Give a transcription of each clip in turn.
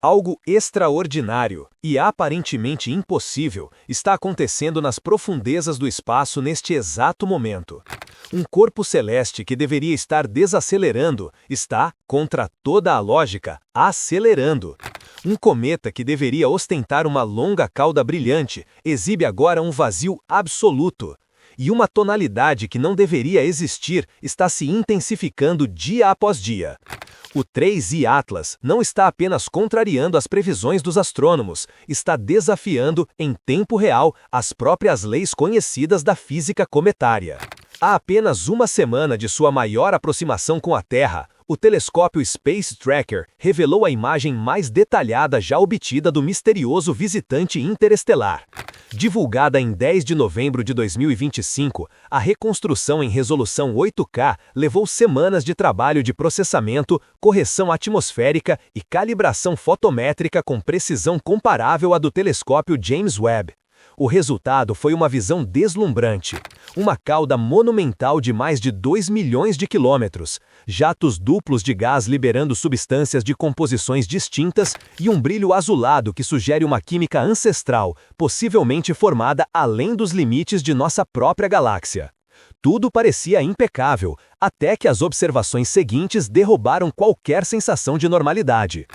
Algo extraordinário e aparentemente impossível está acontecendo nas profundezas do espaço neste exato momento. Um corpo celeste que deveria estar desacelerando está, contra toda a lógica, acelerando. Um cometa que deveria ostentar uma longa cauda brilhante exibe agora um vazio absoluto. E uma tonalidade que não deveria existir está se intensificando dia após dia. O 3I Atlas não está apenas contrariando as previsões dos astrônomos, está desafiando, em tempo real, as próprias leis conhecidas da física cometária. Há apenas uma semana de sua maior aproximação com a Terra, o telescópio Space Tracker revelou a imagem mais detalhada já obtida do misterioso visitante interestelar. Divulgada em 10 de novembro de 2025, a reconstrução em resolução 8K levou semanas de trabalho de processamento, correção atmosférica e calibração fotométrica com precisão comparável à do telescópio James Webb. O resultado foi uma visão deslumbrante. Uma cauda monumental de mais de 2 milhões de quilômetros, jatos duplos de gás liberando substâncias de composições distintas e um brilho azulado que sugere uma química ancestral, possivelmente formada além dos limites de nossa própria galáxia. Tudo parecia impecável, até que as observações seguintes derrubaram qualquer sensação de normalidade.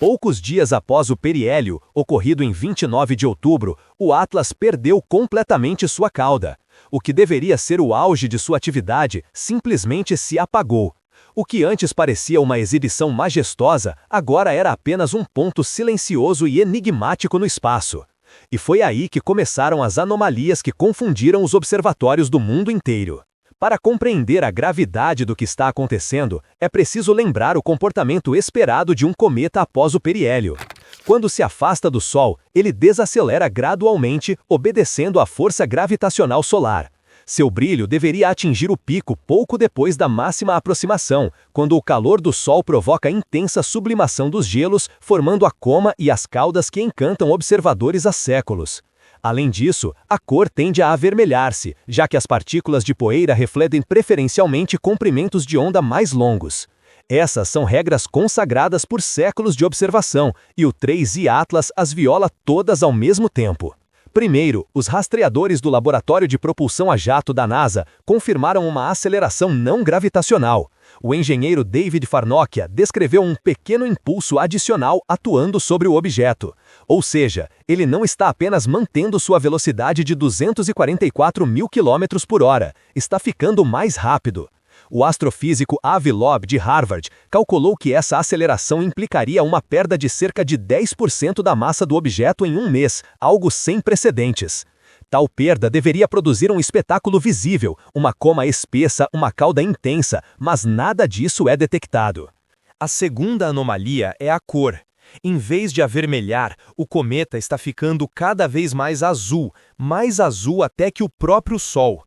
Poucos dias após o periélio, ocorrido em 29 de outubro, o Atlas perdeu completamente sua cauda. O que deveria ser o auge de sua atividade simplesmente se apagou. O que antes parecia uma exibição majestosa, agora era apenas um ponto silencioso e enigmático no espaço. E foi aí que começaram as anomalias que confundiram os observatórios do mundo inteiro. Para compreender a gravidade do que está acontecendo, é preciso lembrar o comportamento esperado de um cometa após o periélio. Quando se afasta do Sol, ele desacelera gradualmente, obedecendo à força gravitacional solar. Seu brilho deveria atingir o pico pouco depois da máxima aproximação, quando o calor do Sol provoca intensa sublimação dos gelos, formando a coma e as caudas que encantam observadores há séculos. Além disso, a cor tende a avermelhar-se, já que as partículas de poeira refletem preferencialmente comprimentos de onda mais longos. Essas são regras consagradas por séculos de observação, e o 3I Atlas as viola todas ao mesmo tempo. Primeiro, os rastreadores do Laboratório de Propulsão a Jato da NASA confirmaram uma aceleração não gravitacional. O engenheiro David Farnokia descreveu um pequeno impulso adicional atuando sobre o objeto. Ou seja, ele não está apenas mantendo sua velocidade de 244 mil km por hora, está ficando mais rápido. O astrofísico Avi Loeb, de Harvard, calculou que essa aceleração implicaria uma perda de cerca de 10% da massa do objeto em um mês, algo sem precedentes. Tal perda deveria produzir um espetáculo visível, uma coma espessa, uma cauda intensa, mas nada disso é detectado. A segunda anomalia é a cor. Em vez de avermelhar, o cometa está ficando cada vez mais azul até que o próprio Sol.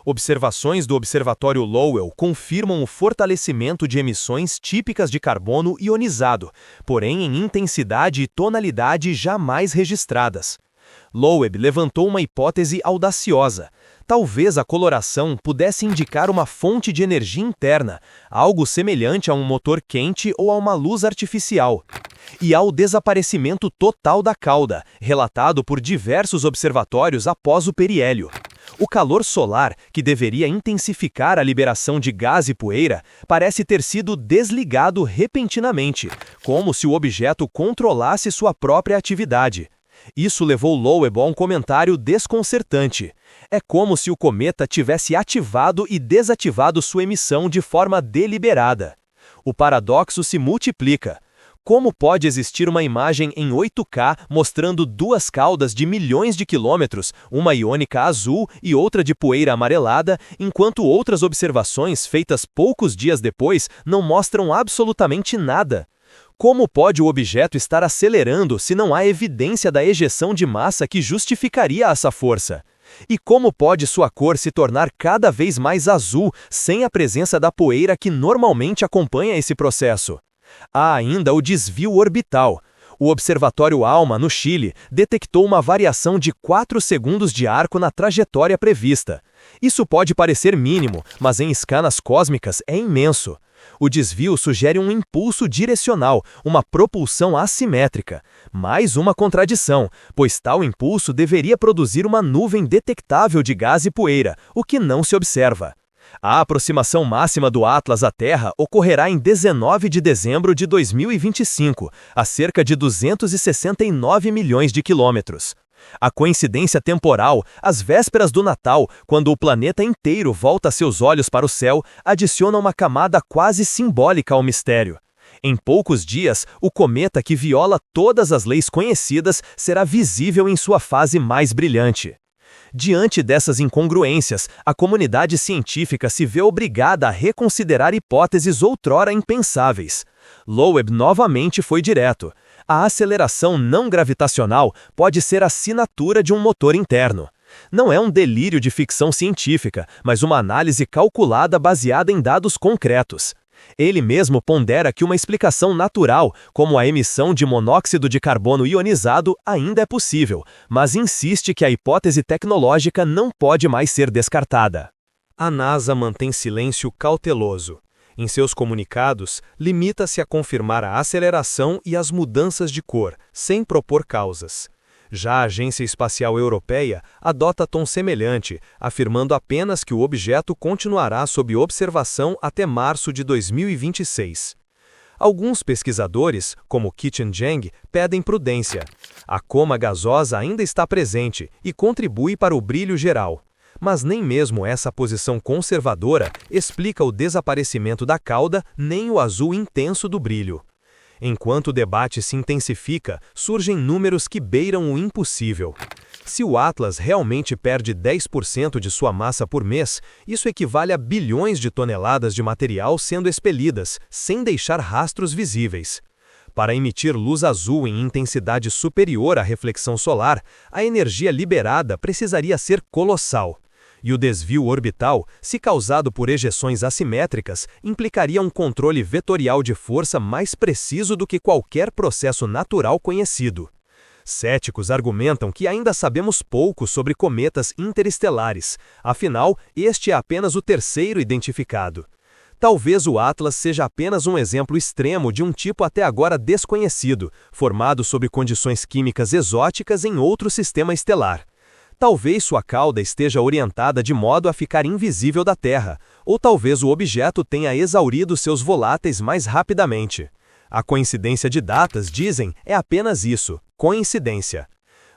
Observações do Observatório Lowell confirmam o fortalecimento de emissões típicas de carbono ionizado, porém em intensidade e tonalidade jamais registradas. Loeb levantou uma hipótese audaciosa. Talvez a coloração pudesse indicar uma fonte de energia interna, algo semelhante a um motor quente ou a uma luz artificial. E ao desaparecimento total da cauda, relatado por diversos observatórios após o periélio. O calor solar, que deveria intensificar a liberação de gás e poeira, parece ter sido desligado repentinamente, como se o objeto controlasse sua própria atividade. Isso levou Loeb a um comentário desconcertante. É como se o cometa tivesse ativado e desativado sua emissão de forma deliberada. O paradoxo se multiplica. Como pode existir uma imagem em 8K mostrando duas caudas de milhões de quilômetros, uma iônica azul e outra de poeira amarelada, enquanto outras observações feitas poucos dias depois não mostram absolutamente nada? Como pode o objeto estar acelerando se não há evidência da ejeção de massa que justificaria essa força? E como pode sua cor se tornar cada vez mais azul sem a presença da poeira que normalmente acompanha esse processo? Há ainda o desvio orbital. O Observatório ALMA, no Chile, detectou uma variação de 4 segundos de arco na trajetória prevista. Isso pode parecer mínimo, mas em escalas cósmicas é imenso. O desvio sugere um impulso direcional, uma propulsão assimétrica. Mais uma contradição, pois tal impulso deveria produzir uma nuvem detectável de gás e poeira, o que não se observa. A aproximação máxima do Atlas à Terra ocorrerá em 19 de dezembro de 2025, a cerca de 269 milhões de quilômetros. A coincidência temporal, às vésperas do Natal, quando o planeta inteiro volta seus olhos para o céu, adiciona uma camada quase simbólica ao mistério. Em poucos dias, o cometa que viola todas as leis conhecidas será visível em sua fase mais brilhante. Diante dessas incongruências, a comunidade científica se vê obrigada a reconsiderar hipóteses outrora impensáveis. Loeb novamente foi direto. A aceleração não gravitacional pode ser a assinatura de um motor interno. Não é um delírio de ficção científica, mas uma análise calculada baseada em dados concretos. Ele mesmo pondera que uma explicação natural, como a emissão de monóxido de carbono ionizado, ainda é possível, mas insiste que a hipótese tecnológica não pode mais ser descartada. A NASA mantém silêncio cauteloso. Em seus comunicados, limita-se a confirmar a aceleração e as mudanças de cor, sem propor causas. Já a Agência Espacial Europeia adota tom semelhante, afirmando apenas que o objeto continuará sob observação até março de 2026. Alguns pesquisadores, como Qichen Zheng, pedem prudência. A coma gasosa ainda está presente e contribui para o brilho geral. Mas nem mesmo essa posição conservadora explica o desaparecimento da cauda nem o azul intenso do brilho. Enquanto o debate se intensifica, surgem números que beiram o impossível. Se o Atlas realmente perde 10% de sua massa por mês, isso equivale a bilhões de toneladas de material sendo expelidas, sem deixar rastros visíveis. Para emitir luz azul em intensidade superior à reflexão solar, a energia liberada precisaria ser colossal. E o desvio orbital, se causado por ejeções assimétricas, implicaria um controle vetorial de força mais preciso do que qualquer processo natural conhecido. Céticos argumentam que ainda sabemos pouco sobre cometas interestelares, afinal, este é apenas o terceiro identificado. Talvez o Atlas seja apenas um exemplo extremo de um tipo até agora desconhecido, formado sob condições químicas exóticas em outro sistema estelar. Talvez sua cauda esteja orientada de modo a ficar invisível da Terra, ou talvez o objeto tenha exaurido seus voláteis mais rapidamente. A coincidência de datas, dizem, é apenas isso, coincidência.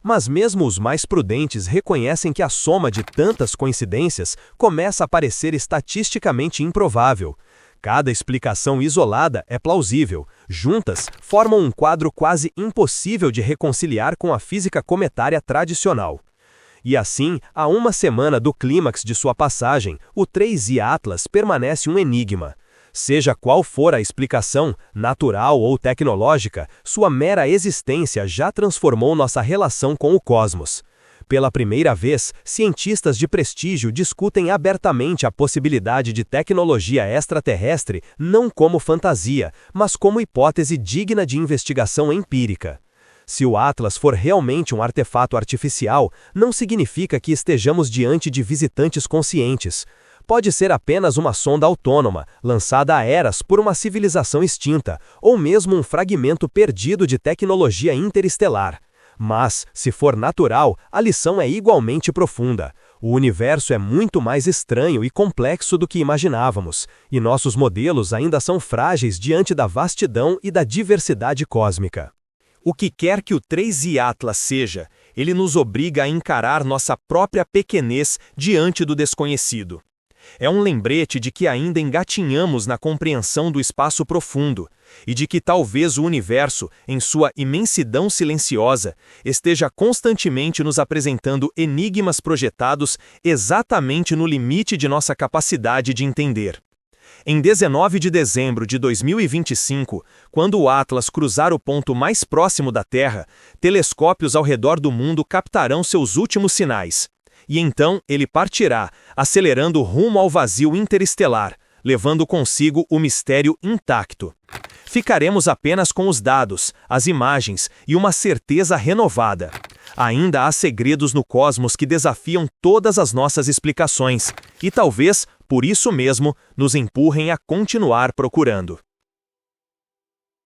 Mas mesmo os mais prudentes reconhecem que a soma de tantas coincidências começa a parecer estatisticamente improvável. Cada explicação isolada é plausível, juntas formam um quadro quase impossível de reconciliar com a física cometária tradicional. E assim, a uma semana do clímax de sua passagem, o 3I Atlas permanece um enigma. Seja qual for a explicação, natural ou tecnológica, sua mera existência já transformou nossa relação com o cosmos. Pela primeira vez, cientistas de prestígio discutem abertamente a possibilidade de tecnologia extraterrestre não como fantasia, mas como hipótese digna de investigação empírica. Se o Atlas for realmente um artefato artificial, não significa que estejamos diante de visitantes conscientes. Pode ser apenas uma sonda autônoma, lançada há eras por uma civilização extinta, ou mesmo um fragmento perdido de tecnologia interestelar. Mas, se for natural, a lição é igualmente profunda. O universo é muito mais estranho e complexo do que imaginávamos, e nossos modelos ainda são frágeis diante da vastidão e da diversidade cósmica. O que quer que o 3I Atlas seja, ele nos obriga a encarar nossa própria pequenez diante do desconhecido. É um lembrete de que ainda engatinhamos na compreensão do espaço profundo, e de que talvez o universo, em sua imensidão silenciosa, esteja constantemente nos apresentando enigmas projetados exatamente no limite de nossa capacidade de entender. Em 19 de dezembro de 2025, quando o Atlas cruzar o ponto mais próximo da Terra, telescópios ao redor do mundo captarão seus últimos sinais. E então ele partirá, acelerando rumo ao vazio interestelar, levando consigo o mistério intacto. Ficaremos apenas com os dados, as imagens e uma certeza renovada. Ainda há segredos no cosmos que desafiam todas as nossas explicações, e talvez, por isso mesmo, nos empurrem a continuar procurando.